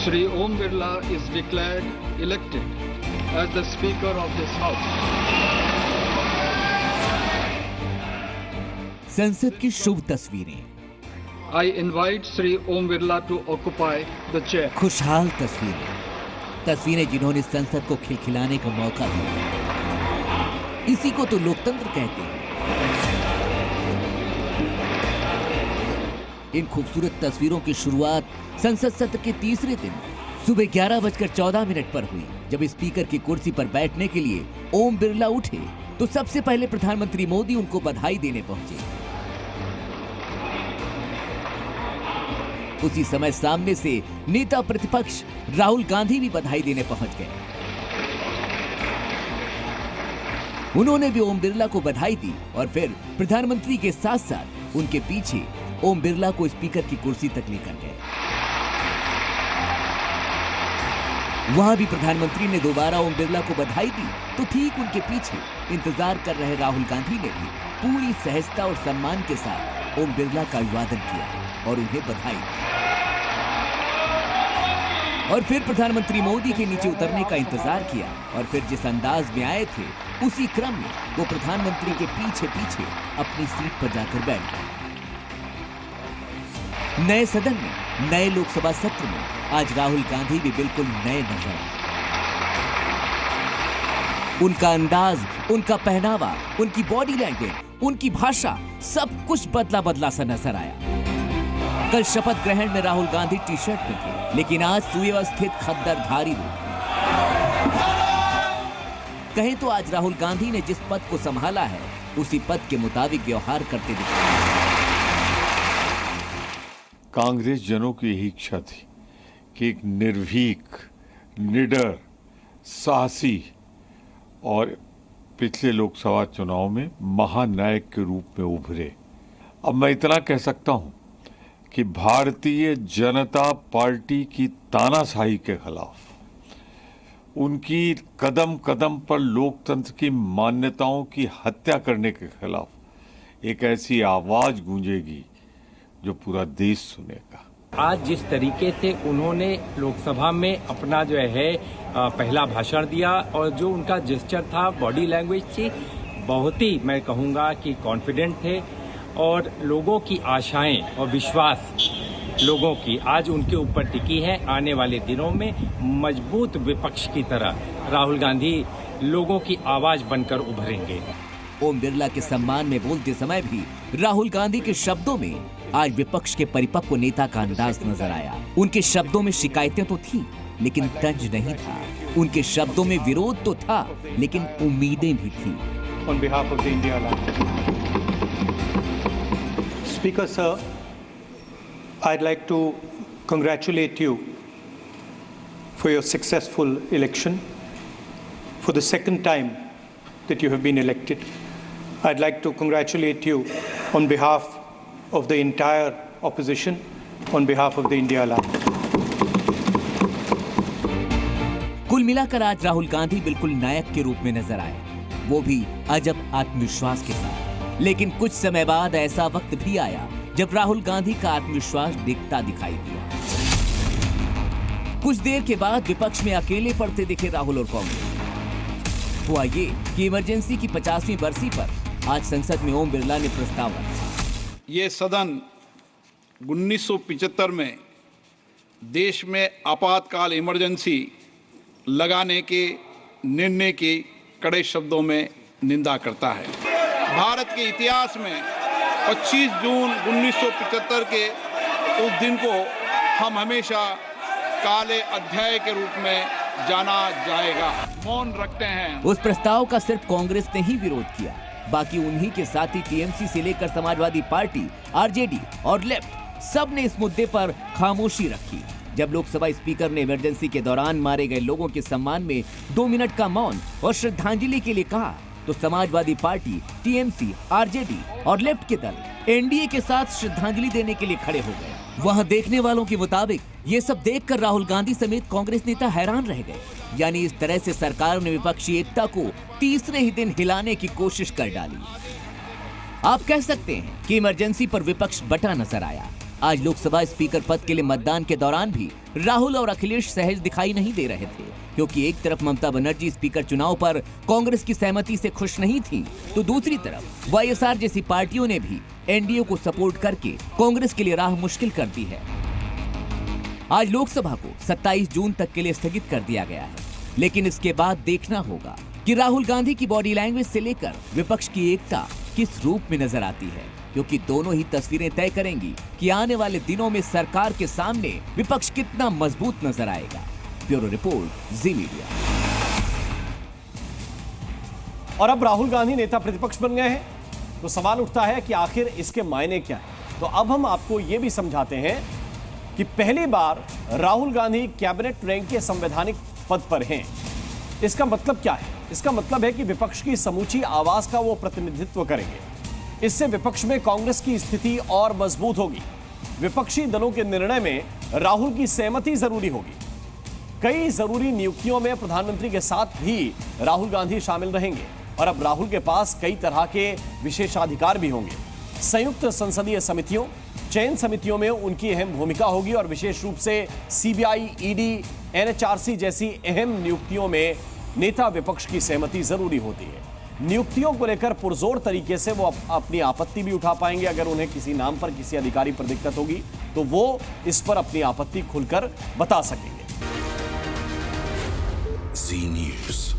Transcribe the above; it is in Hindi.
Shri Om Birla is declared elected as the Speaker of this House. संसद की शुभ तस्वीरें। I invite Shri Om Birla to occupy the chair. खुशहाल तस्वीरें जिन्होंने संसद को खिलखिलाने का मौका दिया। इसी को तो लोकतंत्र कहते हैं। इन खूबसूरत तस्वीरों की शुरुआत संसद सत्र के तीसरे दिन सुबह 11:14 पर हुई, जब स्पीकर की कुर्सी पर बैठने के लिए ओम बिरला उठे तो सबसे पहले प्रधानमंत्री मोदी उनको बधाई देने पहुंचे। उसी समय सामने से नेता प्रतिपक्ष राहुल गांधी भी बधाई देने पहुंच गए। उन्होंने भी ओम बिरला को बधाई दी और फिर प्रधानमंत्री के साथ साथ उनके पीछे ओम बिरला को स्पीकर की कुर्सी तक लेकर गए। वहां भी प्रधानमंत्री ने दोबारा ओम बिरला को बधाई दी तो ठीक उनके पीछे इंतजार कर रहे राहुल गांधी ने भी पूरी सहजता और सम्मान के साथ ओम बिरला का अभिवादन किया और उन्हें बधाई दी। और फिर प्रधानमंत्री मोदी के नीचे उतरने का इंतजार किया और फिर जिस अंदाज में आए थे उसी क्रम में वो प्रधानमंत्री के पीछे पीछे अपनी सीट पर जाकर बैठ गए। नए सदन में, नए लोकसभा सत्र में आज राहुल गांधी भी बिल्कुल नए नजर आए। उनका अंदाज, उनका पहनावा, उनकी बॉडी लैंग्वेज, उनकी भाषा, सब कुछ बदला बदला सा नजर आया। कल शपथ ग्रहण में राहुल गांधी टी शर्ट में थे, लेकिन आज सुव्यवस्थित खद्दरधारी रूप। कहें तो आज राहुल गांधी ने जिस पद को संभाला है उसी पद के मुताबिक व्यवहार करते दिखे। कांग्रेस जनों की यही इच्छा थी कि एक निर्भीक, निडर, साहसी और पिछले लोकसभा चुनाव में महानायक के रूप में उभरे। अब मैं इतना कह सकता हूं कि भारतीय जनता पार्टी की तानाशाही के खिलाफ, उनकी कदम कदम पर लोकतंत्र की मान्यताओं की हत्या करने के खिलाफ एक ऐसी आवाज गूंजेगी जो पूरा देश सुनेगा। आज जिस तरीके से उन्होंने लोकसभा में अपना जो है पहला भाषण दिया और जो उनका जेस्चर था, बॉडी लैंग्वेज थी, बहुत ही मैं कहूँगा कि कॉन्फिडेंट थे और लोगों की आशाएं और विश्वास लोगों की आज उनके ऊपर टिकी है। आने वाले दिनों में मजबूत विपक्ष की तरह राहुल गांधी लोगों की आवाज बनकर उभरेंगे। ओम बिरला के सम्मान में बोलते समय भी राहुल गांधी के शब्दों में आज विपक्ष के परिपक्व नेता का अंदाज नजर आया। उनके शब्दों में शिकायतें तो थी लेकिन तंज नहीं था। उनके शब्दों में विरोध तो था लेकिन उम्मीदें भी थी। On behalf of the India Alliance. Speaker sir, I'd like to congratulate you for your successful election. For the second time that you have been elected, I'd like to congratulate you on behalf of the entire opposition, on behalf of the India Alliance. कुल मिलाकर आज राहुल गांधी बिल्कुल नायक के रूप में नजर आए, वो भी अजब आत्मविश्वास के साथ। लेकिन कुछ समय बाद ऐसा वक्त भी आया जब राहुल गांधी का आत्मविश्वास दिखता दिखाई दिया। कुछ देर के बाद विपक्ष में अकेले पड़ते दिखे राहुल और कांग्रेस। हुआ ये कि इमरजेंसी की 50वीं बरसी पर आज संसद में ओम बिरला ने प्रस्ताव रखा। ये सदन 1975 में देश में आपातकाल इमरजेंसी लगाने के निर्णय की कड़े शब्दों में निंदा करता है। भारत के इतिहास में 25 जून 1975 के उस दिन को हम हमेशा काले अध्याय के रूप में जाना जाएगा। मौन रखते हैं। उस प्रस्ताव का सिर्फ कांग्रेस ने ही विरोध किया, बाकी उन्हीं के साथ ही टीएमसी से लेकर समाजवादी पार्टी, आरजेडी और लेफ्ट सब ने इस मुद्दे पर खामोशी रखी। जब लोकसभा स्पीकर ने इमरजेंसी के दौरान मारे गए लोगों के सम्मान में 2 मिनट का मौन और श्रद्धांजलि के लिए कहा तो समाजवादी पार्टी, टीएमसी, आरजेडी और लेफ्ट के दल एनडीए के साथ श्रद्धांजलि देने के लिए खड़े हो गए। वहां देखने वालों के मुताबिक ये सब देखकर राहुल गांधी समेत कांग्रेस नेता हैरान रह गए। यानी इस तरह से सरकार ने विपक्षी एकता को तीसरे ही दिन हिलाने की कोशिश कर डाली। आप कह सकते हैं कि इमरजेंसी पर विपक्ष बटा नजर आया। आज लोकसभा स्पीकर पद के लिए मतदान के दौरान भी राहुल और अखिलेश सहज दिखाई नहीं दे रहे थे, क्योंकि एक तरफ ममता बनर्जी स्पीकर चुनाव पर कांग्रेस की सहमति से खुश नहीं थी, तो दूसरी तरफ वाईएसआर जैसी पार्टियों ने भी एनडीए को सपोर्ट करके कांग्रेस के लिए राह मुश्किल कर दी है। आज लोकसभा को 27 जून तक के लिए स्थगित कर दिया गया है, लेकिन इसके बाद देखना होगा कि राहुल गांधी की बॉडी लैंग्वेज से लेकर विपक्ष की एकता किस रूप में नजर आती है, क्योंकि दोनों ही तस्वीरें तय करेंगी कि आने वाले दिनों में सरकार के सामने विपक्ष कितना मजबूत नजर आएगा। ब्यूरो रिपोर्ट, जी मीडिया। और अब राहुल गांधी नेता प्रतिपक्ष बन गए हैं, तो सवाल उठता है कि आखिर इसके मायने क्या है। तो अब हम आपको यह भी समझाते हैं कि पहली बार राहुल गांधी कैबिनेट रैंक के संवैधानिक पद पर हैं। इसका मतलब क्या है? इसका मतलब है कि विपक्ष की समूची आवाज का वो प्रतिनिधित्व करेंगे। इससे विपक्ष में कांग्रेस की स्थिति और मजबूत होगी। विपक्षी दलों के निर्णय में राहुल की सहमति जरूरी होगी। कई जरूरी नियुक्तियों में प्रधानमंत्री के साथ भी राहुल गांधी शामिल रहेंगे और अब राहुल के पास कई तरह के विशेषाधिकार भी होंगे। संयुक्त संसदीय समितियों, चयन समितियों में उनकी अहम भूमिका होगी और विशेष रूप से सीबीआई, ईडी, एनएचआरसी जैसी अहम नियुक्तियों में नेता विपक्ष की सहमति जरूरी होती है। नियुक्तियों को लेकर पुरजोर तरीके से वो अपनी आपत्ति भी उठा पाएंगे। अगर उन्हें किसी नाम पर किसी अधिकारी पर दिक्कत होगी तो वो इस पर अपनी आपत्ति खुलकर बता सकेंगे। जी न्यूज़।